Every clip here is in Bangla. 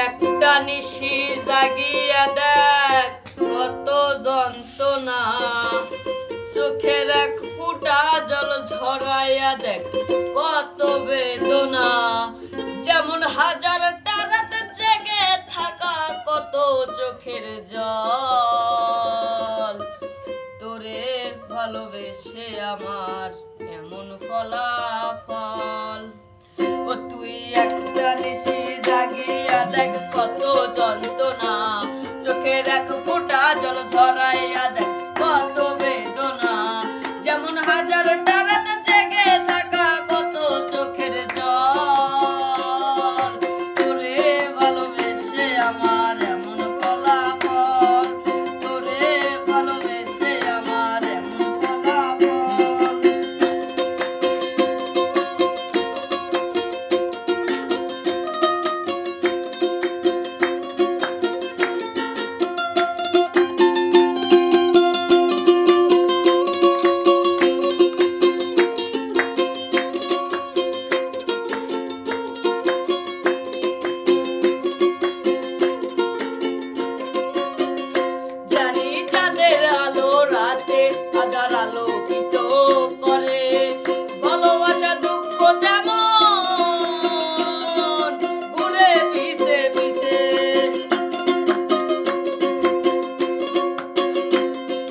একটা নিশি জাগিয়া দেখ কত যন্ত্রণা, চোখের এক ফুটা জল ঝরাইয়া দেখ কত বেদনা। যেমন হাজারটা রাত জেগে থাকা কত চোখের জল, তোরে ভালোবেসে আমার এমন ফলাফল। ও তুই একটা নিশি জাগিয়া দেখ কত যন্ত্রণা, চোখের এক ফোঁটা জল ঝরাইয়া দেখ কত বেদনা। যেমন হাজারটা রাত জেগে থাকা কত চোখের জল, তোরে ভালোবেসে আমার এমন ফলাফল, তোরে ভালোবেসে আমার এমন ফলাফল। জানি চাঁদের আলো রাতে আধার আলোকিত করে, ভালোবাসা দুঃখ তেমন ঘুরে পিছে পিছে।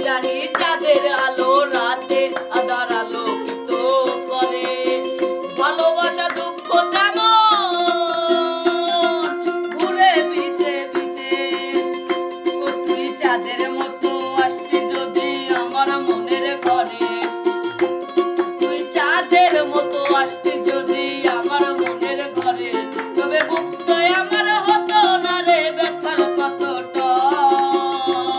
জানি চাঁদের আলো রাতে আধার আলোকিত করে, ভালোবাসা দুঃখ তেমন ঘুরে পিছে পিছে। ও তুই চাঁদের মতো আসতি যদি আমার মনের ঘরে, তুই চাঁদের মতো আসতি যদি আমার মনের ঘরে, তবে বুকটা আমার হতো না রে ব্যথার কত টল।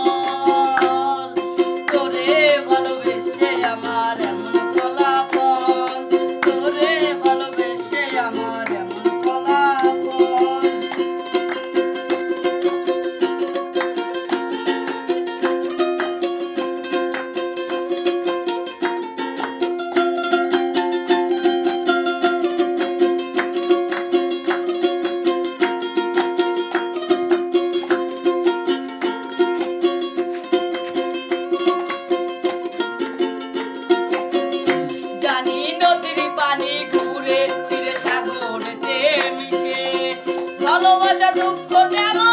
তোরে ভালোবেসে আমার এমন ফলাফল, তোরে ভালোবেসে আমার এমন ফলাফল। জানি নদীর পানি ঘুরে ফিরে সাগরেতে মিশে, ভালোবাসা দুঃখ তেমন